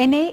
NA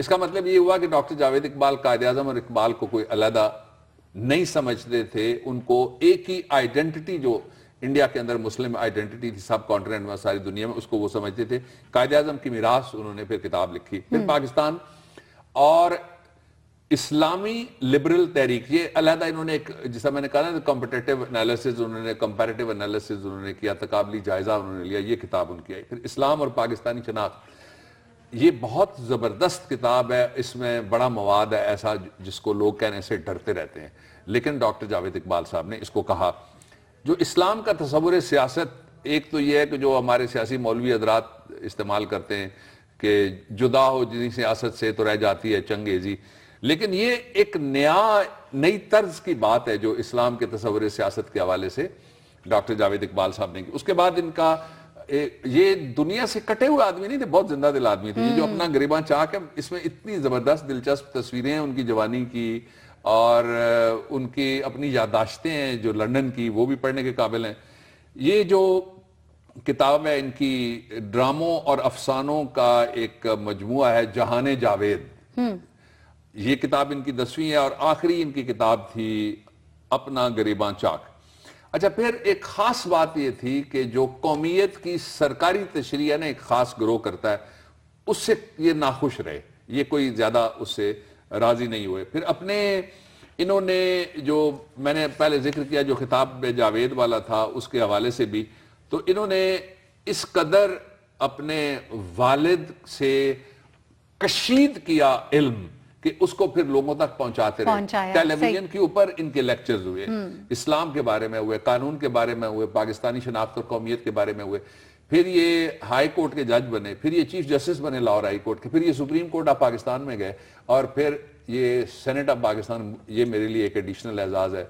اس کا مطلب یہ ہوا کہ ڈاکٹر جاوید اقبال قائد اعظم اور اقبال کو کوئی علیحدہ نہیں سمجھتے تھے، ان کو ایک ہی آئیڈینٹی جو انڈیا کے اندر مسلم آئیڈینٹی تھی سب کانٹیننٹ میں ساری دنیا میں، اس کو وہ سمجھتے تھے۔ قائد اعظم کی میراث انہوں نے پھر کتاب لکھی، پھر پاکستان اور اسلامی لبرل تحریک، یہ علیحدہ انہوں نے ایک، جیسا میں نے کہا نا کمپٹیٹیو انالیسز انہوں نے، کمپیریٹیو انالیسز انہوں نے کیا، تقابلی جائزہ انہوں نے لیا، یہ کتاب ان کی آئی۔ پھر اسلام اور پاکستانی شناخت، یہ بہت زبردست کتاب ہے، اس میں بڑا مواد ہے ایسا جس کو لوگ کہنے سے ڈرتے رہتے ہیں، لیکن ڈاکٹر جاوید اقبال صاحب نے اس کو کہا۔ جو اسلام کا تصور سیاست، ایک تو یہ ہے کہ جو ہمارے سیاسی مولوی حضرات استعمال کرتے ہیں کہ جدا ہو جنی سیاست سے تو رہ جاتی ہے چنگیزی، لیکن یہ ایک نئی طرز کی بات ہے جو اسلام کے تصور سیاست کے حوالے سے ڈاکٹر جاوید اقبال صاحب نے کی۔ اس کے بعد ان کا یہ دنیا سے کٹے ہوئے آدمی نہیں تھے، بہت زندہ دل آدمی تھے، یہ جو اپنا گریباں چاک ہے، اس میں اتنی زبردست دلچسپ تصویریں ہیں ان کی جوانی کی، اور ان کی اپنی یادداشتیں ہیں جو لندن کی، وہ بھی پڑھنے کے قابل ہیں۔ یہ جو کتاب ہے ان کی ڈراموں اور افسانوں کا ایک مجموعہ ہے، جہان جاوید، یہ کتاب ان کی 10ویں ہے، اور آخری ان کی کتاب تھی اپنا گریباں چاک۔ اچھا، پھر ایک خاص بات یہ تھی کہ جو قومیت کی سرکاری تشریح ہے نا، ایک خاص گروہ کرتا ہے، اس سے یہ ناخوش رہے، یہ کوئی زیادہ اس سے راضی نہیں ہوئے۔ پھر اپنے انہوں نے جو میں نے پہلے ذکر کیا جو خطاب جاوید والا تھا، اس کے حوالے سے بھی، تو انہوں نے اس قدر اپنے والد سے کشید کیا علم کہ اس کو پھر لوگوں تک پہنچاتے رہے۔ ٹیلی ویژن کے اوپر ان کے لیکچرز ہوئے، اسلام کے بارے میں ہوئے، قانون کے بارے میں ہوئے، پاکستانی شناخت اور قومیت کے بارے میں ہوئے، پھر یہ ہائی کورٹ کے جج بنے، پھر یہ چیف جسٹس بنے لاہور ہائی کورٹ کے، پھر یہ سپریم کورٹ آف پاکستان میں گئے، اور پھر یہ سینٹ آف پاکستان۔ یہ میرے لیے ایک ایڈیشنل اعزاز ہے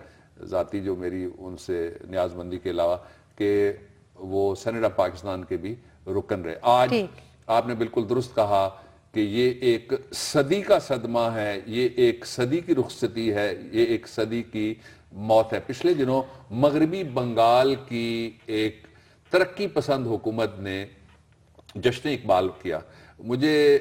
ذاتی جو میری ان سے نیاز مندی کے علاوہ، کہ وہ سینٹ آف پاکستان کے بھی رکن رہے۔ آج آپ نے بالکل درست کہا کہ یہ ایک صدی کا صدمہ ہے، یہ ایک صدی کی رخصتی ہے، یہ ایک صدی کی موت ہے۔ پچھلے دنوں مغربی بنگال کی ایک ترقی پسند حکومت نے جشن اقبال کیا۔ مجھے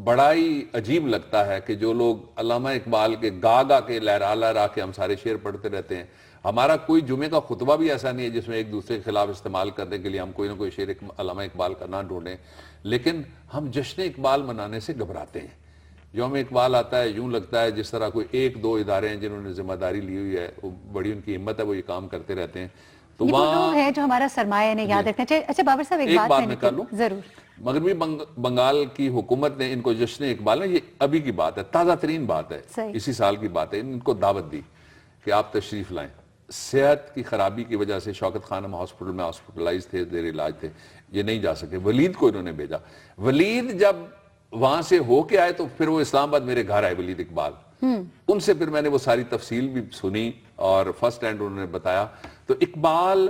بڑا ہی عجیب لگتا ہے کہ جو لوگ علامہ اقبال کے گا گا کے لہرا لہرا کے ہم سارے شعر پڑھتے رہتے ہیں، ہمارا کوئی جمعے کا خطبہ بھی ایسا نہیں ہے جس میں ایک دوسرے کے خلاف استعمال کرنے کے لیے ہم کوئی نہ کوئی شعر علامہ اقبال کا نہ ڈھونڈیں، لیکن ہم جشن اقبال منانے سے گھبراتے ہیں۔ یوم اقبال آتا ہے، یوں لگتا ہے جس طرح کوئی ایک دو ادارے ہیں جنہوں نے ذمہ داری لی ہوئی ہے، وہ بڑی ان کی ہمت ہے، وہ یہ کام کرتے رہتے ہیں۔ تو یہ وہ ہے جو ہمارا سرمایہ نے یاد رکھنا چاہیے۔ اچھا بابر صاحب، ایک بات میں کر لوں، ضرور۔ مغربی بنگال کی حکومت نے ان کو جشن اقبال میں، یہ ابھی کی بات ہے، تازہ ترین بات ہے، اسی سال کی بات ہے، ان کو دعوت دی کہ آپ تشریف لائیں۔ صحت کی خرابی کی وجہ سے شوکت خانم ہاسپٹل میں ہاسپٹلائز تھے، زیر علاج تھے، یہ نہیں جا سکے۔ ولید کو انہوں نے بھیجا۔ ولید جب وہاں سے ہو کے آئے تو پھر وہ اسلام آباد میرے گھر آئے، ولید اقبال، ان سے پھر میں نے وہ ساری تفصیل بھی سنی اور فرسٹ ہینڈ انہوں نے بتایا۔ تو اقبال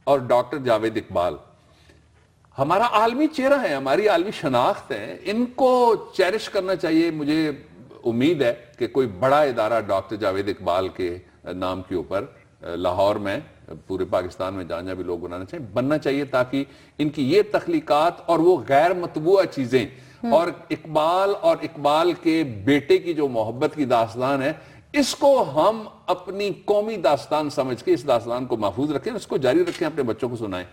اور ڈاکٹر جاوید اقبال ہمارا عالمی چہرہ ہے، ہماری عالمی شناخت ہے، ان کو چیرش کرنا چاہیے۔ مجھے امید ہے کہ کوئی بڑا ادارہ ڈاکٹر جاوید اقبال کے نام کے اوپر لاہور میں، پورے پاکستان میں جہاں جہاں بھی لوگ بننا چاہیے، تاکہ ان کی یہ تخلیقات اور وہ غیر مطبوعہ چیزیں اور اقبال کے بیٹے کی جو محبت کی داستان ہے، اس کو ہم اپنی قومی داستان سمجھ کے اس داستان کو محفوظ رکھیں، اس کو جاری رکھیں، اپنے بچوں کو سنائیں۔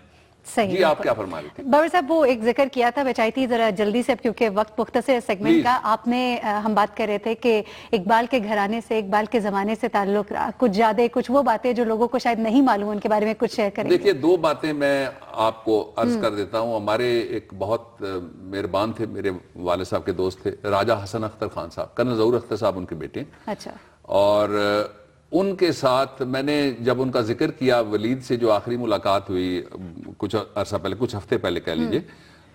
جی آپ کیا فرما رہی تھی؟ بابر صاحب وہ ایک ذکر کیا تھا، میں چاہتی تھی ذرا جلدی سے، کیونکہ وقت مختصر ہے سیگمنٹ کا، آپ نے ہم بات کر رہے تھے کہ اقبال کے گھرانے سے، اقبال کے زمانے سے تعلق رہا، کچھ زیادہ کچھ وہ باتیں جو لوگوں کو شاید نہیں معلوم، ان کے بارے میں کچھ شیئر کریں۔ دیکھیے، دو باتیں میں آپ کو عرض کر دیتا ہوں۔ ہمارے ایک بہت مہربان تھے، میرے والد صاحب کے دوست تھے، راجہ حسن اختر خان صاحب، کرنل ظہور اختر صاحب ان کے بیٹے، اچھا، اور ان کے ساتھ میں نے جب ان کا ذکر کیا، ولید سے جو آخری ملاقات ہوئی کچھ عرصہ پہلے، کچھ ہفتے پہلے کہہ لیجئے،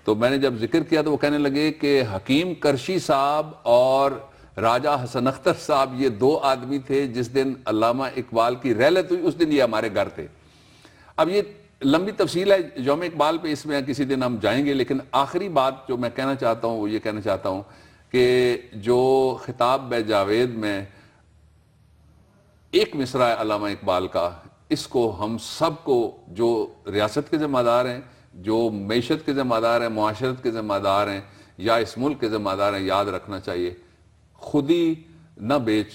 تو میں نے جب ذکر کیا تو وہ کہنے لگے کہ حکیم کرشی صاحب اور راجہ حسن اختر صاحب یہ دو آدمی تھے جس دن علامہ اقبال کی رحلت ہوئی اس دن یہ ہمارے گھر تھے۔ اب یہ لمبی تفصیل ہے، یوم اقبال پہ اس میں کسی دن ہم جائیں گے، لیکن آخری بات جو میں کہنا چاہتا ہوں وہ یہ کہنا چاہتا ہوں کہ جو خطاب بے جاوید میں ایک مصرع ہے علامہ اقبال کا، اس کو ہم سب کو جو ریاست کے ذمہ دار ہیں، جو معیشت کے ذمہ دار ہیں، معاشرت کے ذمہ دار ہیں، یا اس ملک کے ذمہ دار ہیں، یاد رکھنا چاہیے خود ہی نہ بیچ،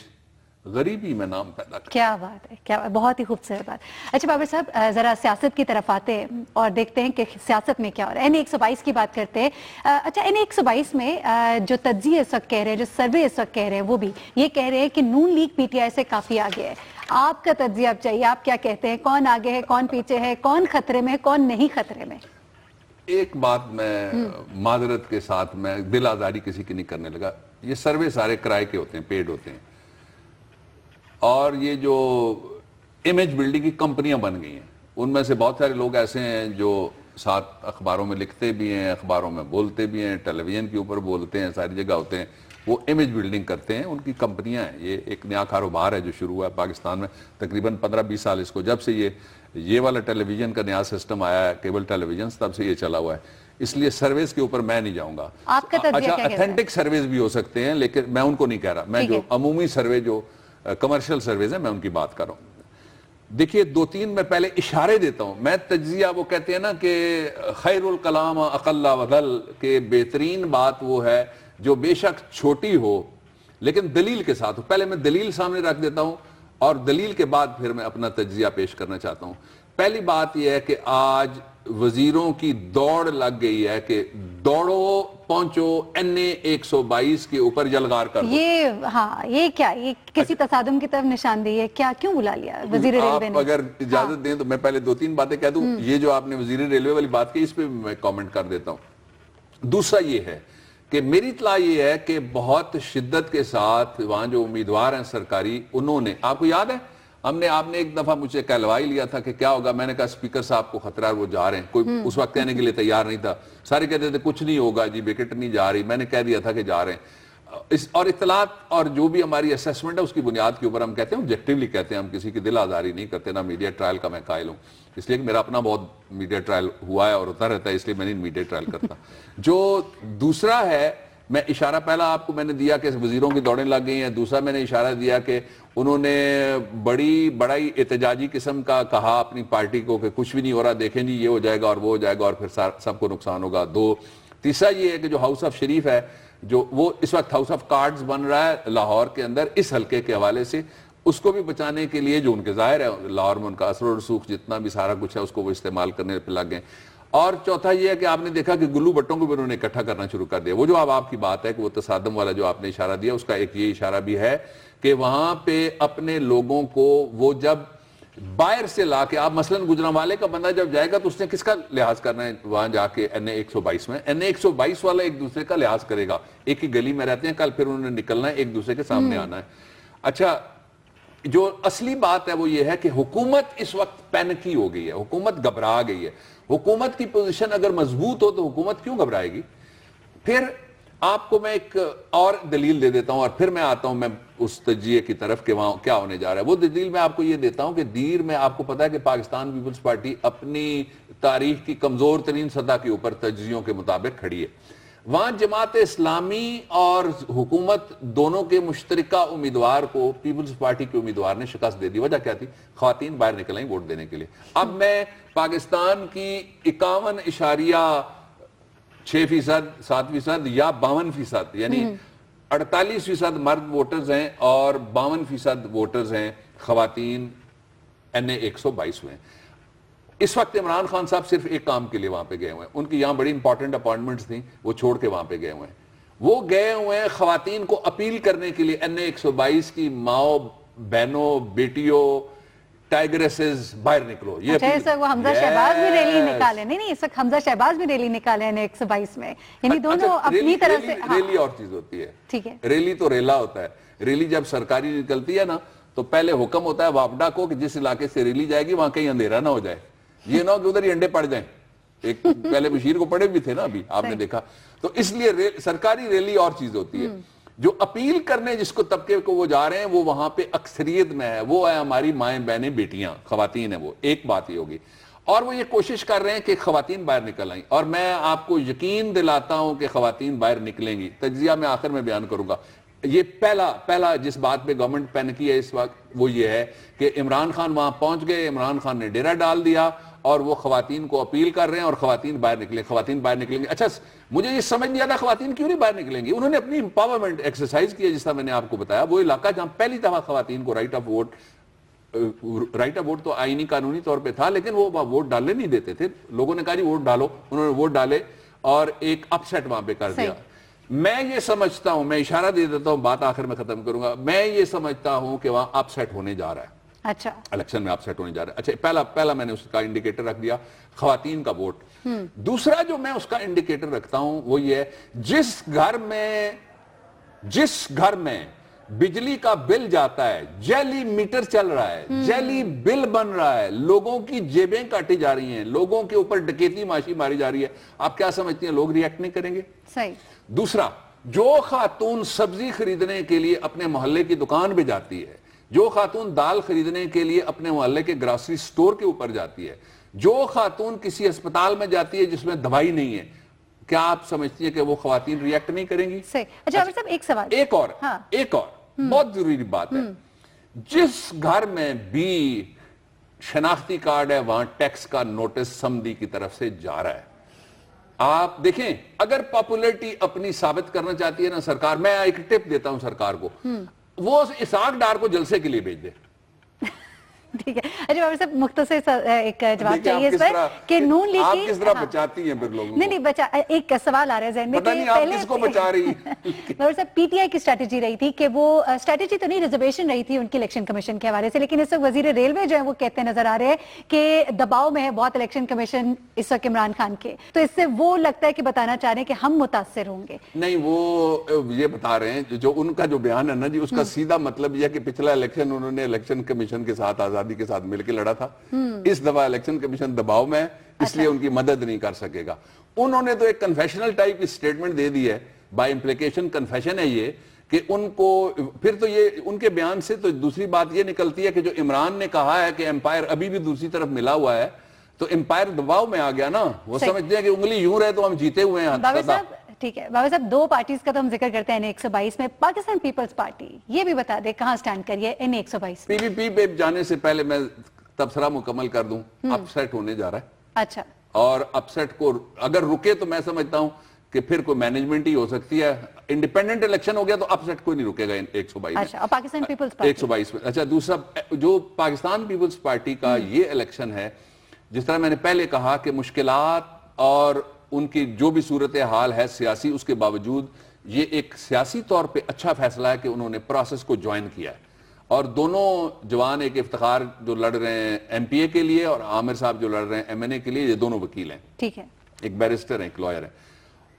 غریبی میں نام پیدا کر. کیا بات ہے، کیا بہت ہی خوبصورت بات. اچھا بابر صاحب، ذرا سیاست کی طرف آتے ہیں اور دیکھتے ہیں کہ سیاست میں کیا ہو رہا ہے. N122 کی بات کرتے ہیں. اچھا N122 میں جو تجزیے اس وقت کہہ رہے ہیں، جو سروے اس وقت کہہ رہے ہیں، وہ بھی یہ کہہ رہے ہیں کہ نون لیگ پی ٹی آئی سے کافی آگے ہے. آپ کا تجزیہ اب چاہیے، آپ کیا کہتے ہیں؟ کون آگے ہے، کون پیچھے ہے، کون خطرے میں ہے، کون نہیں خطرے میں؟ ایک بات میں معذرت کے ساتھ میں دل آزاری کسی کی نہیں کرنے لگا، یہ سروے سارے کرائے کے ہوتے ہیں، پیڈ ہوتے ہیں، اور یہ جو امیج بلڈنگ کی کمپنیاں بن گئی ہیں، ان میں سے بہت سارے لوگ ایسے ہیں جو ساتھ اخباروں میں لکھتے بھی ہیں، اخباروں میں بولتے بھی ہیں، ٹیلی ویژن کے اوپر بولتے ہیں، ساری جگہ ہوتے ہیں، وہ امیج بلڈنگ کرتے ہیں. ان کی کمپنیاں ہیں. یہ ایک نیا کاروبار ہے جو شروع ہوا ہے پاکستان میں تقریباً 15-20 سال اس کو، جب سے یہ والا ٹیلی ویژن کا نیا سسٹم آیا ہے، کیبل ٹیلی ویژن، تب سے یہ چلا ہوا ہے. اس لیے سرویز کے اوپر میں نہیں جاؤں گا. آپ کا تجزیہ اچھا، کیا کہتا ہے؟ اتھینٹک سرویز بھی ہو سکتے ہیں، لیکن میں ان کو نہیں کہہ رہا. میں جو عمومی سروے، جو کمرشل سرویز ہیں، میں ان کی بات کر رہا ہوں. دیکھیے 2-3 میں پہلے اشارے دیتا ہوں. میں تجزیہ، وہ کہتے ہیں نا کہ خیر الکلام اقل وضل، کہ بہترین بات وہ ہے جو بے شک چھوٹی ہو لیکن دلیل کے ساتھ ہو. پہلے میں دلیل سامنے رکھ دیتا ہوں اور دلیل کے بعد پھر میں اپنا تجزیہ پیش کرنا چاہتا ہوں. پہلی بات یہ ہے کہ آج وزیروں کی دوڑ لگ گئی ہے کہ دوڑو، پہنچو NA122 کے اوپر یلغار کر دو. یہ کیا، یہ کسی تصادم کی طرف نشاندہی ہے کیا؟ کیوں بلا لیا وزیر ریلوے نے؟ آپ اگر اجازت دیں تو میں پہلے 2-3 باتیں کہہ دوں. یہ جو آپ نے وزیر ریلوے والی بات کی، اس پہ میں کامنٹ کر دیتا ہوں. دوسرا یہ ہے کہ میری اطلاع یہ ہے کہ بہت شدت کے ساتھ وہاں جو امیدوار ہیں سرکاری، انہوں نے، آپ کو یاد ہے آپ نے ایک دفعہ مجھے کہلوائی لیا تھا کہ کیا ہوگا. میں نے کہا اسپیکر صاحب کو خطرہ ہے، وہ جا رہے ہیں. کوئی اس وقت کہنے کے لیے تیار نہیں تھا. سارے کہتے تھے کچھ نہیں ہوگا جی، وکٹ نہیں جا رہی. میں نے کہہ دیا تھا کہ جا رہے ہیں. اور اطلاعات اور جو بھی ہماری اسیسمنٹ ہے اس کی بنیاد کے اوپر ہم کہتے ہیں، آبجیکٹیولی کہتے ہیں، ہم کسی کی دل آزاری نہیں کرتے. نہ میڈیا ٹرائل کا میں قائل ہوں، اس لیے کہ میرا اپنا بہت میڈیا ٹرائل ہوا ہے اور ہوتا رہتا ہے، اس لیے میں نہیں میڈیا ٹرائل کرتا. جو دوسرا ہے، میں اشارہ پہلا آپ کو میں نے دیا کہ وزیروں کی دوڑیں لگ گئی ہیں. دوسرا میں نے اشارہ دیا کہ انہوں نے بڑا ہی احتجاجی قسم کا کہا اپنی پارٹی کو کہ کچھ بھی نہیں ہو رہا، دیکھیں جی یہ ہو جائے گا اور وہ ہو جائے گا اور پھر سب کو نقصان ہوگا. تیسرا یہ ہے کہ جو ہاؤس آف شریف ہے، جو وہ اس وقت ہاؤس آف کارڈز بن رہا ہے لاہور کے اندر اس حلقے کے حوالے سے، اس کو بھی بچانے کے لیے جو ان کے ظاہر ہے لاہور میں ان کا اثر و رسوخ جتنا بھی سارا کچھ ہے اس کو وہ استعمال کرنے پہ لگ گئے. اور چوتھا یہ ہے کہ آپ نے دیکھا کہ گلو بٹوں کو بھی انہوں نے اکٹھا کرنا شروع کر دیا. وہ جو آپ کی بات ہے کہ وہ تصادم والا جو آپ نے اشارہ دیا، اس کا ایک یہ اشارہ بھی ہے کہ وہاں پہ اپنے لوگوں کو وہ جب باہر سے لا کے، آپ مثلا گجرانوالے کا بندہ جب جائے گا تو اس نے کس کا لحاظ کرنا ہے وہاں جا کے NA122 میں؟ NA122 والا ایک دوسرے کا لحاظ کرے گا. ایک ہی گلی میں رہتے ہیں، کل پھر انہوں نے نکلنا ہے، ایک دوسرے کے سامنے آنا ہے. اچھا، جو اصلی بات ہے وہ یہ ہے کہ حکومت اس وقت پینکی ہو گئی ہے، حکومت گھبرا گئی ہے. حکومت کی پوزیشن اگر مضبوط ہو تو حکومت کیوں گھبرائے گی؟ پھر آپ کو میں ایک اور دلیل دے دیتا ہوں اور پھر میں آتا ہوں میں اس تجزیے کی طرف کہ وہاں کیا ہونے جا رہا ہے. وہ دلیل میں آپ کو یہ دیتا ہوں کہ دیر میں آپ کو پتا ہے کہ پاکستان پیپلز پارٹی اپنی تاریخ کی کمزور ترین سطح کے اوپر تجزیوں کے مطابق کھڑی ہے. وہاں جماعت اسلامی اور حکومت دونوں کے مشترکہ امیدوار کو پیپلز پارٹی کے امیدوار نے شکست دے دی. وجہ کیا تھی؟ خواتین باہر نکل آئیں ووٹ دینے کے لیے. اب میں پاکستان کی 51.6% 7% یا 52%، یعنی 48% مرد ووٹرز ہیں اور 52% ووٹرز ہیں خواتین NA122 میں. اس وقت عمران خان صاحب صرف ایک کام کے لیے وہاں پہ گئے ہوئے ہیں. ان کی یہاں بڑی امپورٹنٹ اپوائنٹمنٹس تھیں، وہ چھوڑ کے وہاں پہ گئے ہوئے ہیں. وہ گئے ہوئے ہیں خواتین کو اپیل کرنے کے لیے، NA122 کی ماؤں، بہنوں، بیٹیوں، ٹائگریسز باہر نکلو. یہ وہ حمزہ شہباز بھی ریلی نکالے. نہیں، اس وقت حمزہ شہباز بھی ریلی نکالے NA122 میں، یعنی دونوں اپنی طرف سے. ریلی اور چیز ہوتی ہے. ٹھیک ہے، ریلی تو ریلا ہوتا ہے. ریلی جب سرکاری نکلتی ہے نا تو پہلے حکم ہوتا ہے واپڈا کو کہ جس علاقے سے ریلی جائے گی وہاں کہیں اندھیرا نہ ہو جائے. یہ نہ ہو کہ ادھر ہی انڈے پڑ جائیں. ایک پہلے بشیر کو پڑے بھی تھے نا، ابھی آپ نے دیکھا. تو اس لیے سرکاری ریلی اور چیز ہوتی ہے. جو اپیل کرنے جس کو طبقے کو وہ جا رہے ہیں وہ وہاں پہ اکثریت میں ہے، وہ ہے ہماری مائیں بہنیں بیٹیاں، خواتین ہیں. وہ ایک بات یہ ہوگی. اور وہ یہ کوشش کر رہے ہیں کہ خواتین باہر نکل آئیں، اور میں آپ کو یقین دلاتا ہوں کہ خواتین باہر نکلیں گی. تجزیہ میں آخر میں بیان کروں گا. یہ پہلا جس بات پہ گورنمنٹ پینکی ہے اس وقت وہ یہ ہے کہ عمران خان وہاں پہنچ گئے, عمران خان نے ڈیرا ڈال دیا اور وہ خواتین کو اپیل کر رہے ہیں اور خواتین باہر نکلیں گے. اچھا مجھے یہ سمجھ نہیں آتا خواتین کیوں نہیں باہر نکلیں گی. انہوں نے اپنی امپاورمنٹ ایکسرسائز کی ہے, جس طرح میں نے آپ کو بتایا. وہ علاقہ جہاں پہلی دفعہ خواتین کو رائٹ آف ووٹ تو آئینی قانونی طور پہ تھا, لیکن وہ ووٹ ڈالنے نہیں دیتے تھے. لوگوں نے کہا جی ووٹ ڈالو, انہوں نے ووٹ ڈالے اور ایک اپ سیٹ وہاں پہ کر دیا. میں یہ سمجھتا ہوں, میں اشارہ دے دیتا ہوں, بات آخر میں ختم کروں گا, میں یہ سمجھتا ہوں کہ وہاں اپ سیٹ ہونے جا رہا ہے. اچھا الیکشن میں اپ سیٹ ہونے جا رہا ہے. اچھا پہلا میں نے اس کا انڈیکیٹر رکھ دیا خواتین کا ووٹ. دوسرا جو میں اس کا انڈیکیٹر رکھتا ہوں وہ یہ ہے, جس گھر میں بجلی کا بل جاتا ہے, جیلی میٹر چل رہا ہے, جیلی بل بن رہا ہے, لوگوں کی جیبیں کاٹی جا رہی ہیں, لوگوں کے اوپر ڈکیتی معاشی ماری جا رہی ہے, آپ کیا سمجھتی ہیں لوگ ریئیکٹ نہیں کریں گے؟ صحیح. دوسرا, جو خاتون سبزی خریدنے کے لیے اپنے محلے کی دکان پہ جاتی ہے, جو خاتون دال خریدنے کے لیے اپنے محلے کے گراسری سٹور کے اوپر جاتی ہے, جو خاتون کسی ہسپتال میں جاتی ہے جس میں دوائی نہیں ہے, کیا آپ سمجھتی ہیں کہ وہ خواتین ریئیکٹ نہیں کریں گی؟ صحیح. اچھا عامر صاحب ایک سوال, ایک اور بہت ضروری بات ہے. جس گھر میں بھی شناختی کارڈ ہے وہاں ٹیکس کا نوٹس سمدی کی طرف سے جا رہا ہے. آپ دیکھیں, اگر پاپولیرٹی اپنی ثابت کرنا چاہتی ہے نا سرکار, میں ایک ٹپ دیتا ہوں سرکار کو, وہ اسحاق ڈار کو جلسے کے لیے بھیج دے. ٹھیک ہے. اچھا عامر صاحب مختصر ایک جواب چاہیے اس پر کہ نون لیگ آپ کس طرح بچاتی ہیں پھر لوگوں کو؟ نہیں بچا, ایک سوال آ رہا ہے ذہن میں, پتہ نہیں آپ کس کو بچا رہی ہیں. عامر صاحب پی ٹی آئی کی اسٹریٹجی رہی تھی کہ وہ اسٹریٹجی تو نہیں, ریزرویشن رہی تھی ان کی الیکشن کمیشن کے حوالے سے, لیکن اس وقت وزیر ریلوے جو ہے وہ کہتے نظر آ رہے ہیں کہ دباؤ میں ہے بہت الیکشن کمیشن اس وقت عمران خان کے, تو اس سے وہ لگتا ہے کہ بتانا چاہ رہے ہیں کہ ہم متاثر ہوں گے. نہیں, وہ یہ بتا رہے ہیں جو ان کا جو بیان ہے نا جی, اس کا سیدھا مطلب یہ ہے کہ پچھلا الیکشن انہوں نے الیکشن کمیشن کے ساتھ آزادی کے ساتھ مل کے لڑا تھا, اس دفعہ الیکشن کمیشن دباؤ میں ہے, اس لیے ان کی مدد نہیں کر سکے گا. انہوں نے تو ایک کنفیشنل ٹائپ کی سٹیٹمنٹ دے دی ہے, بائی امپلیکیشن کنفیشن ہے یہ, کہ ان کو پھر تو یہ ان کے بیان سے تو دوسری بات یہ نکلتی ہے کہ جو عمران نے کہا ہے کہ امپائر ابھی بھی دوسری طرف ملا ہوا ہے, تو امپائر دباؤ میں آ گیا نا. وہ سمجھتے ہیں کہ انگلی یوں رہے تو ہم جیتے ہوئے ہیں. ٹھیک ہے بابا صاحب, دو پارٹیز کا تو ہم ذکر کرتے ہیں N122 میں, پاکستان پیپلز پارٹی یہ بھی بتا دے کہاں سٹینڈ کریے N122. پی پی پی پہ جانے سے پہلے میں تبصرہ مکمل کر دوں, اپ سیٹ ہونے جا رہا ہے. اچھا, اور اپ سیٹ کو اگر رکے تو میں سمجھتا ہوں کہ پھر کوئی مینجمنٹ ہی ہو سکتی ہے. انڈیپینڈنٹ الیکشن ہو گیا تو اپ سیٹ کوئی نہیں رکے گا 122 میں. اچھا, اور پاکستان پیپلز پارٹی 122 میں. اچھا, دوسرا جو پاکستان پیپلز پارٹی کا یہ الیکشن ہے, جس طرح میں نے پہلے کہا کہ مشکلات اور ان کی جو بھی صورتحال ہے سیاسی, اس کے باوجود یہ ایک سیاسی طور پہ اچھا فیصلہ ہے کہ انہوں نے پروسیس کو جوائن کیا ہے. اور دونوں جوان, ایک افتخار جو لڑ رہے ہیں ایم پی اے کے لیے اور عامر صاحب جو لڑ رہے ہیں ایم این اے کے لیے, یہ دونوں وکیل ہیں. ٹھیک ہے, ایک بیرسٹر ہیں, ایک لائر ہیں.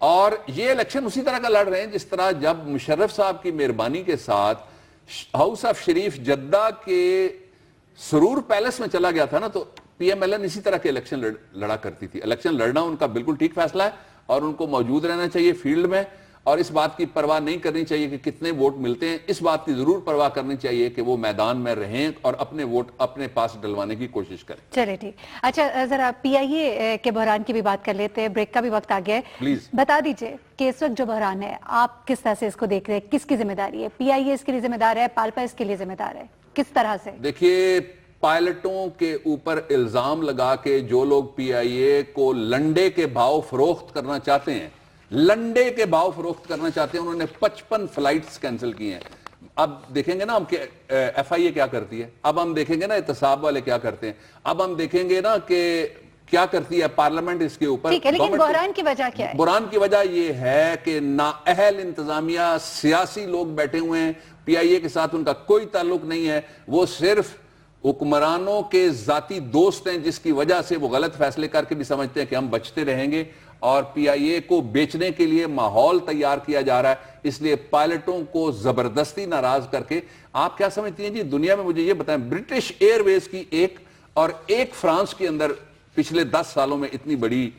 اور یہ الیکشن اسی طرح کا لڑ رہے ہیں جس طرح جب مشرف صاحب کی مہربانی کے ساتھ ہاؤس آف شریف جدہ کے سرور پیلس میں چلا گیا تھا نا, تو پی ایم ایل این اسی طرح کے الیکشن لڑا کرتی تھی. الیکشن لڑنا ان کا بالکل ٹھیک فیصلہ ہے اور ان کو موجود رہنا چاہیے فیلڈ میں, اور اس بات کی پرواہ نہیں کرنی چاہیے کہ کتنے ووٹ ملتے ہیں. اس بات کی ضرور پرواہ کرنی چاہیے کہ وہ میدان میں رہیں اور اپنے ووٹ اپنے پاس ڈلوانے کی کوشش کریں. چلے ٹھیک. اچھا ذرا پی آئی اے کے بحران کی بھی بات کر لیتے ہیں, بریک کا بھی وقت آ گیا ہے. پلیز بتا دیجئے کہ اس وقت جو بحران ہے آپ کس طرح سے اس کو دیکھ رہے ہیں, کس کی ذمہ داری ہے؟ پی آئی اے اس کے لیے ذمہ دار ہے, پالپا اس کے لیے ذمہ دار ہے, کس طرح سے؟ دیکھیے, پائلٹوں کے اوپر الزام لگا کے جو لوگ پی آئی اے کو لنڈے کے بھاؤ فروخت کرنا چاہتے ہیں, لنڈے کے بھاؤ فروخت کرنا چاہتے ہیں, انہوں نے 55 فلائٹس کینسل کی ہیں. اب دیکھیں گے نا ہم کہ ایف آئی اے کیا کرتی ہے, اب ہم دیکھیں گے نا احتساب والے کیا کرتے ہیں, اب ہم دیکھیں گے نا کہ کیا کرتی ہے پارلیمنٹ اس کے اوپر. ٹھیک ہے, لیکن بحران کی وجہ کیا ہے؟ بحران کی وجہ یہ ہے کہ نااہل انتظامیہ سیاسی لوگ بیٹھے ہوئے ہیں, پی آئی اے کے ساتھ ان کا کوئی تعلق نہیں ہے, وہ صرف حکمرانوں کے ذاتی دوست ہیں, جس کی وجہ سے وہ غلط فیصلے کر کے بھی سمجھتے ہیں کہ ہم بچتے رہیں گے, اور پی آئی اے کو بیچنے کے لیے ماحول تیار کیا جا رہا ہے. اس لیے پائلٹوں کو زبردستی ناراض کر کے, آپ کیا سمجھتی ہیں جی دنیا میں, مجھے یہ بتائیں, برٹش ایئر ویز کی ایک فرانس کے اندر پچھلے 10 سالوں میں اتنی بڑی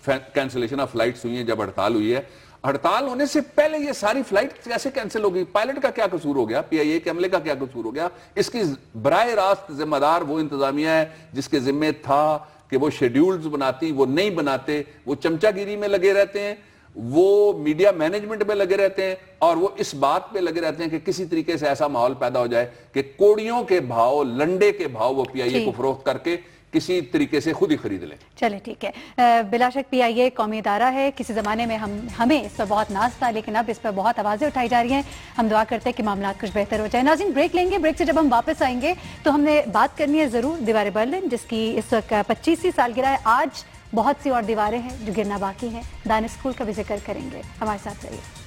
کینسلیشن آف فلائٹس ہوئی ہیں جب ہڑتال ہوئی ہے. ہڑتال ہونے سے پہلے یہ ساری فلائٹ کیسے کینسل ہو گئی؟ پائلٹ کا کیا قصور ہو گیا؟ پی آئی اے کے عملے کا کیا قصور ہو گیا؟ اس کی براہ راست ذمہ دار وہ انتظامیہ ہے جس کے ذمہ تھا کہ وہ شیڈیولز بناتی, وہ نہیں بناتے, وہ چمچہ گیری میں لگے رہتے ہیں. وہ میڈیا مینجمنٹ میں لگے رہتے ہیں اور وہ اس بات پہ لگے رہتے ہیں کہ کسی طریقے سے ایسا ماحول پیدا ہو جائے کہ کوڑیوں کے بھاؤ، لنڈے کے بھاؤ وہ پی آئی اے کو فروخت کر کے کسی طریقے سے خود ہی خرید لیں۔ چلے ٹھیک ہے، بلا شک پی آئی اے قومی ادارہ ہے، کسی زمانے میں ہمیں اس پر بہت ناز تھا، لیکن اب اس پر بہت آوازیں اٹھائی جا رہی ہیں۔ ہم دعا کرتے ہیں کہ معاملات کچھ بہتر ہو جائے۔ ناظرین بریک لیں گے، بریک سے جب ہم واپس آئیں گے تو ہم نے بات کرنی ہے ضرور دیوار برلن، جس کی اس وقت 25ویں سالگرہ ہے۔ آج بہت سی اور دیواریں ہیں جو گرنا باقی ہیں، دان اسکول کا بھی ذکر کریں گے، ہمارے ساتھ رہیے۔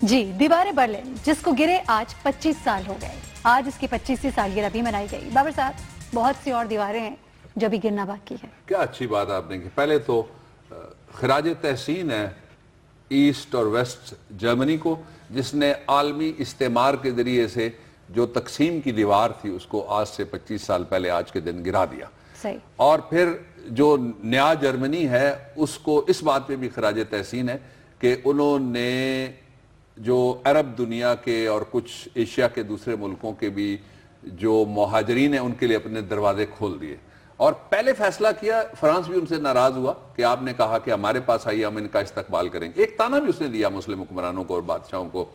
جی، دیوار برلن جس کو گرے آج 25 سال ہو گئے، آج اس کی 25ویں سالگرہ بھی منائی گئی۔ بابر صاحب، بہت سی اور دیواریں ہیں جو بھی گرنا باقی ہے۔ کیا اچھی بات آپ نے کی۔ پہلے تو خراج تحسین ہے ایسٹ اور ویسٹ جرمنی کو، جس نے عالمی استعمار کے ذریعے سے جو تقسیم کی دیوار تھی اس کو آج سے 25 سال پہلے آج کے دن گرا دیا۔ صحیح۔ اور پھر جو نیا جرمنی ہے اس کو اس بات پہ بھی خراج تحسین ہے کہ انہوں نے جو عرب دنیا کے اور کچھ ایشیا کے دوسرے ملکوں کے بھی جو مہاجرین ہیں ان کے لیے اپنے دروازے کھول دیے، اور پہلے فیصلہ کیا، فرانس بھی ان سے ناراض ہوا کہ آپ نے کہا کہ ہمارے پاس آئیے، ہم ان کا استقبال کریں گے۔ ایک تانا بھی اس نے دیا مسلم حکمرانوں کو اور بادشاہوں کو۔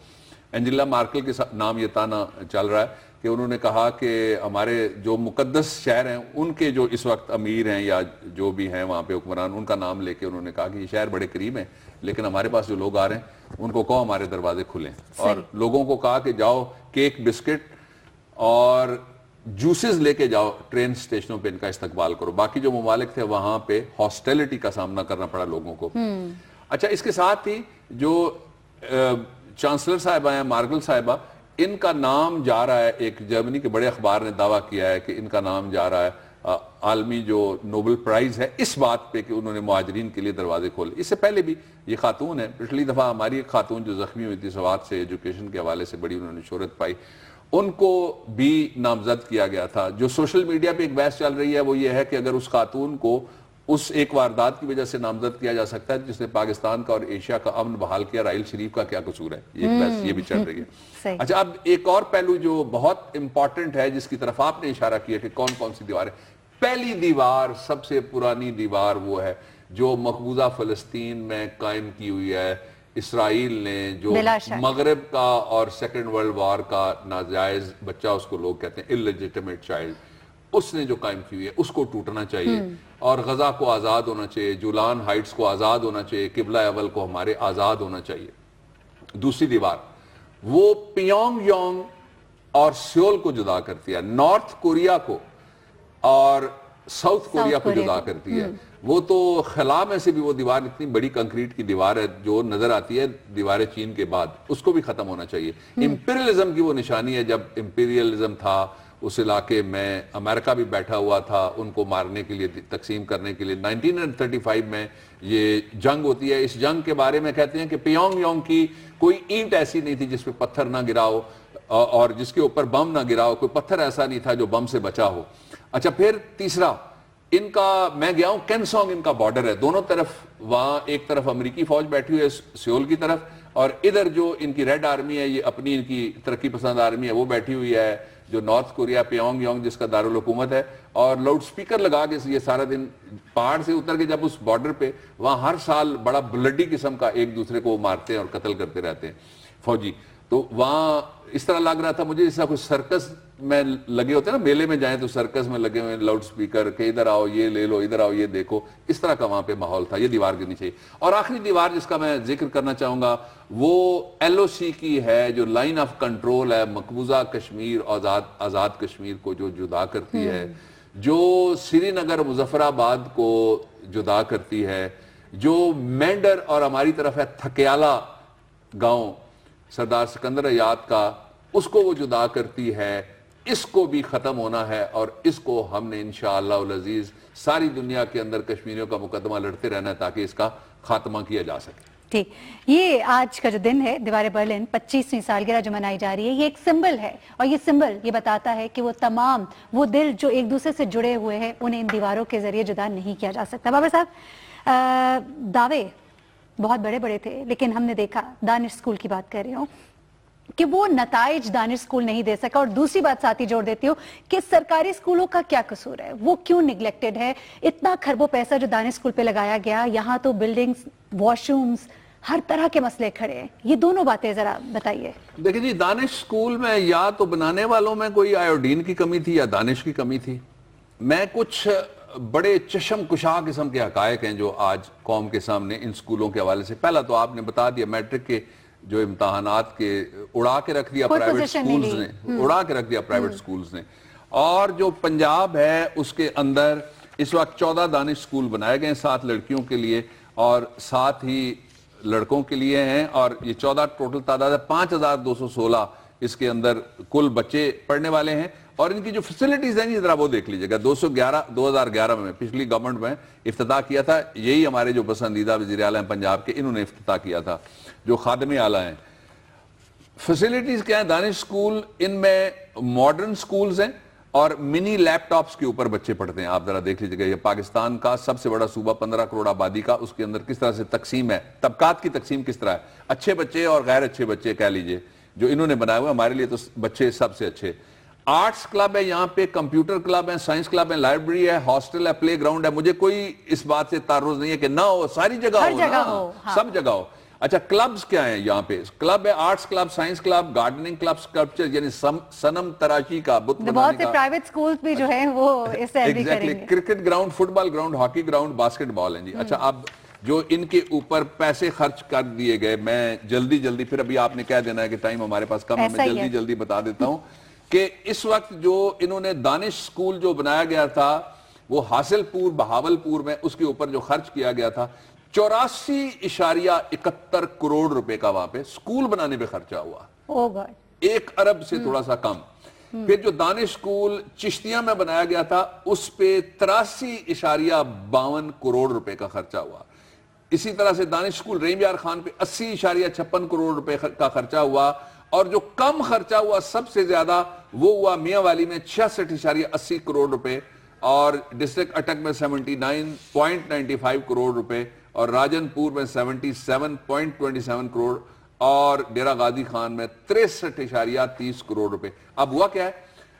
انجیلا مارکل کے نام یہ تانا چل رہا ہے کہ انہوں نے کہا کہ ہمارے جو مقدس شہر ہیں ان کے جو اس وقت امیر ہیں یا جو بھی ہیں وہاں پہ حکمران، ان کا نام لے کے انہوں نے کہا کہ یہ شہر بڑے قریب ہیں، لیکن ہمارے پاس جو لوگ آ رہے ہیں ان کو کہو ہمارے دروازے کھلیں۔ اور لوگوں کو کہا کہ جاؤ کیک، بسکٹ اور جوسز لے کے جاؤ، ٹرین سٹیشنوں پہ ان کا استقبال کرو۔ باقی جو ممالک تھے وہاں پہ ہاسٹیلٹی کا سامنا کرنا پڑا لوگوں کو۔ اچھا، اس کے ساتھ ہی جو چانسلر صاحبہ ہیں، مارکل صاحبہ، ان کا نام جا رہا ہے، ایک جرمنی کے بڑے اخبار نے دعویٰ کیا ہے کہ ان کا نام جا رہا ہے عالمی جو نوبل پرائز ہے اس بات پہ کہ انہوں نے مہاجرین کے لیے دروازے کھولے۔ اس سے پہلے بھی یہ خاتون ہے، پچھلی دفعہ ہماری ایک خاتون جو زخمی ہوئی تھی سوات سے، ایجوکیشن کے حوالے سے بڑی انہوں نے شہرت پائی، ان کو بھی نامزد کیا گیا تھا۔ جو سوشل میڈیا پہ ایک بحث چل رہی ہے وہ یہ ہے کہ اگر اس خاتون کو اس ایک واردات کی وجہ سے نامزد کیا جا سکتا ہے جس نے پاکستان کا اور ایشیا کا امن بحال کیا، راحیل شریف کا کیا قصور ہے؟ یہ ایک بحث یہ بھی چل رہی ہے۔ اچھا، اب ایک اور پہلو جو بہت امپورٹنٹ ہے جس کی طرف آپ نے اشارہ کیا کہ کون کون سی دیواریں۔ پہلی دیوار، سب سے پرانی دیوار وہ ہے جو مقبوضہ فلسطین میں قائم کی ہوئی ہے اسرائیل نے، جو مغرب کا اور سیکنڈ ورلڈ وار کا ناجائز بچہ اس کو لوگ کہتے ہیں illegitimate child، اس نے جو قائم کی ہوئی ہے اس کو ٹوٹنا چاہیے، اور غزہ کو آزاد ہونا چاہیے، جولان ہائٹس کو آزاد ہونا چاہیے، قبلہ اول کو ہمارے آزاد ہونا چاہیے۔ دوسری دیوار وہ پیونگ یانگ اور سیول کو جدا کرتی ہے، نارتھ کوریا کو اور ساؤتھ کوریا کو جدا کرتی ہے۔ وہ تو خلا میں سے بھی وہ دیوار اتنی بڑی کنکریٹ کی دیوار ہے جو نظر آتی ہے دیواریں چین کے بعد، اس کو بھی ختم ہونا چاہیے۔ امپیریلزم کی وہ نشانی ہے، جب امپیریلزم تھا اس علاقے میں امریکہ بھی بیٹھا ہوا تھا ان کو مارنے کے لیے، تقسیم کرنے کے لیے۔ 1935 میں یہ جنگ ہوتی ہے۔ اس جنگ کے بارے میں کہتے ہیں کہ پیونگ یانگ کی کوئی اینٹ ایسی نہیں تھی جس پہ پتھر نہ گرا ہو اور جس کے اوپر بم نہ گرا ہو، کوئی پتھر ایسا نہیں تھا جو بم سے بچا ہو۔ اچھا، پھر تیسرا ان کا، میں گیا ہوں کینسونگ ان کا بارڈر ہے، دونوں طرف، وہاں ایک طرف امریکی فوج بیٹھی ہوئی ہے سیول کی طرف، اور ادھر جو ان کی ریڈ آرمی ہے، یہ اپنی ان کی ترقی پسند آرمی ہے، وہ بیٹھی ہوئی ہے جو نارتھ کوریا پیونگ یانگ جس کا دارالحکومت ہے، اور لاؤڈ سپیکر لگا کے یہ سارا دن پہاڑ سے اتر کے جب اس بارڈر پہ، وہاں ہر سال بڑا بلڈی قسم کا ایک دوسرے کو مارتے ہیں اور قتل کرتے رہتے ہیں فوجی۔ تو وہاں اس طرح لگ رہا تھا مجھے جیسا کوئی سرکس میں لگے ہوتے ہیں نا، میلے میں جائیں تو سرکس میں لگے ہوئے لاؤڈ سپیکر کہ ادھر آؤ یہ لے لو، ادھر آؤ یہ دیکھو، اس طرح کا وہاں پہ ماحول تھا۔ یہ دیوار گرنی چاہیے۔ اور آخری دیوار جس کا میں ذکر کرنا چاہوں گا وہ ایل او سی کی ہے، جو لائن آف کنٹرول ہے، مقبوضہ کشمیر آزاد کشمیر کو جو جدا کرتی ہے، جو سری نگر مظفر آباد کو جدا کرتی ہے، جو مینڈر اور ہماری طرف ہے تھکیالہ گاؤں سردار سکندر ایاد کا، اس کو وہ جدا کرتی ہے، اس کو بھی ختم ہونا ہے اور اس کو ہم نے انشاءاللہ العزیز ساری دنیا کے اندر کشمیریوں کا مقدمہ لڑتے رہنا ہے تاکہ اس کا خاتمہ کیا جا سکے. ٹھیک، یہ آج کا جو دن ہے دیوار برلن 25ویں سالگرہ جو منائی جا رہی ہے، یہ ایک سمبل ہے، اور یہ سمبل یہ بتاتا ہے کہ وہ تمام وہ دل جو ایک دوسرے سے جڑے ہوئے ہیں انہیں ان دیواروں کے ذریعے جدا نہیں کیا جا سکتا. بابر صاحب، دعوے بہت بڑے بڑے تھے، لیکن ہم نے دیکھا دانش اسکول کی بات کر رہی ہوں کہ وہ نتائج دانش اسکول نہیں دے سکا. اور دوسری بات ساتھ ہی جوڑ دیتی ہوں کہ سرکاری اسکولوں کا کیا قصور ہے، وہ کیوں نگلیکٹڈ ہے؟ اتنا خربوں پیسہ جو دانش اسکول پہ لگایا گیا، یہاں تو بلڈنگز، واش رومز، ہر طرح کے مسئلے کھڑے ہیں. یہ دونوں باتیں ذرا بتائیے. دیکھیں جی، دانش اسکول میں یا تو بنانے والوں میں کوئی آیوڈین کی کمی تھی یا دانش کی کمی تھی. میں کچھ بڑے چشم کشا قسم کے حقائق ہیں جو آج قوم کے سامنے ان اسکولوں کے حوالے سے. پہلا تو آپ نے بتا دیا میٹرک کے جو امتحانات کے اڑا کے رکھ دیا پرائیویٹ سکولز نے، اڑا کے رکھ دیا پرائیویٹ سکولز نے. اور جو پنجاب ہے اس کے اندر اس وقت 14 دانش سکول بنائے گئے ہیں، 7 لڑکیوں کے لیے اور 7 ہی لڑکوں کے لیے ہیں. اور یہ 14 ٹوٹل تعداد ہے. 5216 اس کے اندر کل بچے پڑھنے والے ہیں. اور ان کی جو فیسلٹیز ہیں ذرا وہ دیکھ لیجئے گا. 2011 میں پچھلی گورنمنٹ میں افتتاح کیا تھا. یہی ہمارے جو پسندیدہ وزیر اعلیٰ ہیں پنجاب کے، انہوں نے افتتاح کیا تھا، جو خادم اعلیٰ ہیں. فیسلٹیز کیا ہیں دانش سکول؟ ان میں ماڈرن سکولز ہیں اور منی لیپ ٹاپس کے اوپر بچے پڑھتے ہیں. آپ ذرا دیکھ لیجئے گا، یہ پاکستان کا سب سے بڑا صوبہ 15 کروڑ آبادی کا، اس کے اندر کس طرح سے تقسیم ہے، طبقات کی تقسیم کس طرح ہے. اچھے بچے اور غیر اچھے بچے کہہ لیجئے جو انہوں نے بنائے ہوئے. ہمارے لیے تو بچے سب سے اچھے. آرٹس کلب ہے یہاں پہ، کمپیوٹر کلب ہے، سائنس کلب ہے، لائبریری ہے، ہاسٹل ہے، پلے گراؤنڈ ہے. مجھے کوئی اس بات سے تعرض نہیں ہے کہ نہ ہو، ساری جگہ ہو، سب جگہ ہو. اچھا، کلبز کیا ہیں یہاں پہ؟ کلب ہے arts club, science club, gardening club, sculpture یعنی صنم تراشی کا، بت بنانے کا. بہت سے پرائیویٹ سکولز بھی جو ہیں وہ اس سے ایگری کریں گے. کرکٹ گراؤنڈ، فٹ بال گراؤنڈ، ہاکی گراؤنڈ، باسکٹ بال ہیں جی. اچھا، اب جو ان کے اوپر پیسے خرچ کر دیے گئے، میں جلدی پھر ابھی آپ نے کہہ دینا ہے کہ ٹائم ہمارے پاس کم ہے، میں جلدی بتا دیتا ہوں کہ اس وقت جو انہوں نے دانش سکول جو بنایا گیا تھا وہ حاصل پور بہاولپور میں، اس کے اوپر جو خرچ کیا گیا تھا 84.71 کروڑ روپے کا وہاں پہ سکول بنانے پہ خرچہ ہوا. 1 ارب سے تھوڑا سا کم. پھر جو دانش سکول چشتیاں میں بنایا گیا تھا اس پہ 83.52 کروڑ روپے کا خرچہ ہوا. اسی طرح سے دانش سکول رحیم یار خان پہ 80.56 کروڑ روپے کا خرچہ ہوا. اور جو کم خرچہ ہوا سب سے زیادہ وہ ہوا میاں والی میں 66.80 کروڑ روپے، اور ڈسٹرکٹ اٹک میں 79.95 کروڑ روپے، اور راجن پور میں 77.27 کروڑ، اور ڈیرہ غازی خان میں 63.30 کروڑ روپے. اب ہوا کیا ہے؟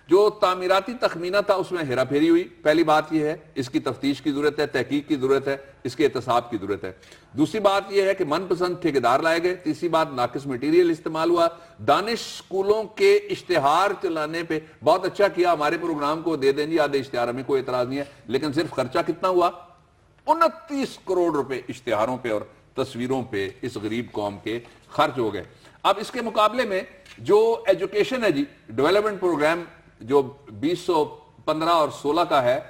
جو تعمیراتی تخمینہ تھا اس میں ہیرا پھیری ہوئی. پہلی بات یہ ہے اس کی تفتیش کی ضرورت ہے، تحقیق کی ضرورت ہے، اس کے احتساب کی ضرورت ہے. دوسری بات یہ ہے کہ من پسند ٹھیکیدار لائے گئے. تیسری بات ناقص میٹیریل استعمال ہوا. دانش سکولوں کے اشتہار چلانے پہ بہت اچھا کیا، ہمارے پروگرام کو دے دیں جی آدھے اشتہار، ہمیں کوئی اعتراض نہیں ہے، لیکن صرف خرچہ کتنا ہوا؟ 29 کروڑ روپے اشتہاروں پہ اور تصویروں پہ اس غریب قوم کے خرچ ہو گئے. اب اس کے مقابلے میں جو ایجوکیشن ہے جی، ڈیولپمنٹ پروگرام جو 2015 اور 16 کا ہے،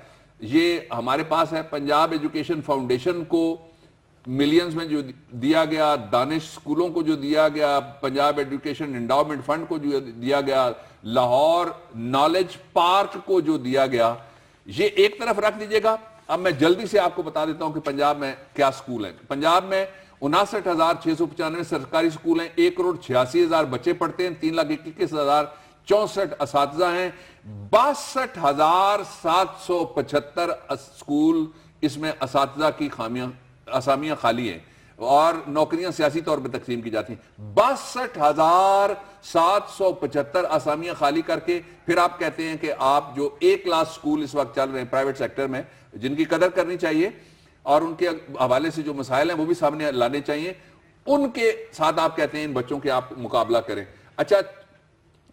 یہ ہمارے پاس ہے. پنجاب ایجوکیشن فاؤنڈیشن کو ملینز میں جو دیا گیا، دانش سکولوں کو جو دیا گیا، پنجاب ایجوکیشن انڈاؤمنٹ فنڈ کو جو دیا گیا، لاہور نالج پارک کو جو دیا گیا، یہ ایک طرف رکھ دیجئے گا. اب میں جلدی سے آپ کو بتا دیتا ہوں کہ پنجاب میں کیا سکول ہیں. پنجاب میں 59,695 سرکاری سکول ہیں، 1,86,000 بچے پڑھتے ہیں، 3,21,064 اساتذہ ہیں، 62,775 سکول اس میں اساتذہ کی اسامیاں خالی ہیں اور نوکریاں سیاسی طور پہ تقسیم کی جاتی ہیں. 62,775 اسامیاں خالی کر کے پھر آپ کہتے ہیں کہ آپ جو 1 لاکھ سکول اس وقت چل رہے ہیں پرائیویٹ سیکٹر میں، جن کی قدر کرنی چاہیے اور ان کے حوالے سے جو مسائل ہیں وہ بھی سامنے لانے چاہیے، ان کے ساتھ آپ کہتے ہیں ان بچوں کے آپ مقابلہ کریں. اچھا،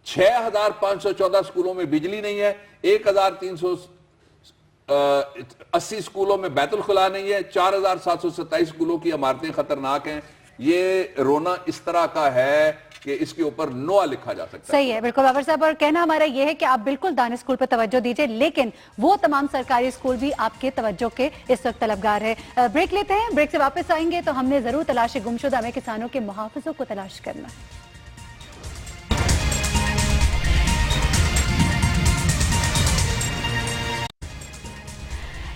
6,514 سکولوں میں بجلی نہیں ہے، 1,380 سکولوں میں بیت الخلاء نہیں ہے، 4,727 سکولوں کی عمارتیں خطرناک ہیں. یہ رونا اس طرح کا ہے کہ اس کے اوپر نوع لکھا جا سکتا ہے. صحیح ہے، بالکل بابر صاحب. اور کہنا ہمارا یہ ہے کہ آپ بالکل دانش اسکول پر توجہ دیجئے، لیکن وہ تمام سرکاری اسکول بھی آپ کے توجہ کے اس وقت طلبگار ہے. بریک لیتے ہیں، بریک سے واپس آئیں گے تو ہم نے ضرور تلاش گمشدہ میں کسانوں کے محافظوں کو تلاش کرنا.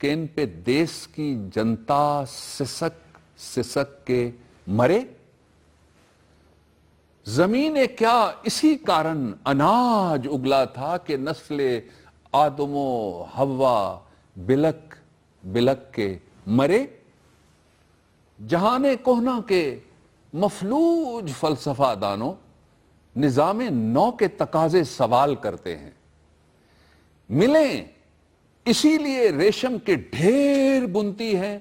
کہ ان پہ دیس کی جنتا سسک سسک کے مرے؟ زمین کیا اسی کارن اناج اگلا تھا کہ نسل آدم و حوا بلک بلک کے مرے؟ جہان کہنا کے مفلوج فلسفہ دانوں نظام نو کے تقاضے سوال کرتے ہیں۔ ملیں اسی لیے ریشم کے ڈھیر بنتی ہے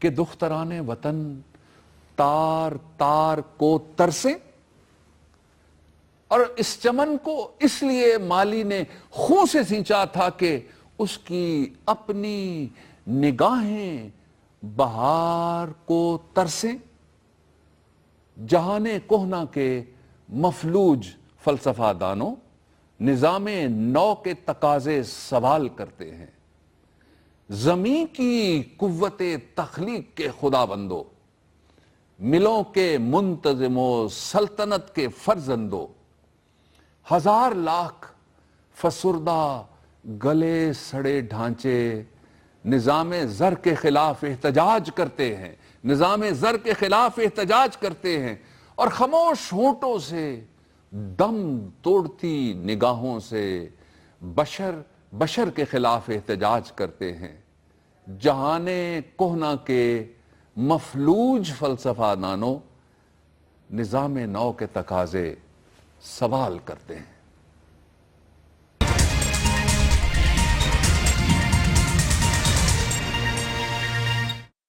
کہ دختران وطن تار تار کو ترسیں، اور اس چمن کو اس لیے مالی نے خون سے سینچا تھا کہ اس کی اپنی نگاہیں بہار کو ترسیں۔ جہان کہنا کے مفلوج فلسفہ دانوں نظام نو کے تقاضے سوال کرتے ہیں۔ زمین کی قوت تخلیق کے خدا بندو، ملوں کے منتظم و سلطنت کے فرزندو، ہزار لاکھ فسردہ گلے سڑے ڈھانچے نظام زر کے خلاف احتجاج کرتے ہیں، نظام زر کے خلاف احتجاج کرتے ہیں، اور خاموش ہونٹوں سے دم توڑتی نگاہوں سے بشر کے خلاف احتجاج کرتے ہیں۔ جہان کہنا کے مفلوج فلسفہ دانوں نظام نو کے تقاضے سوال کرتے ہیں۔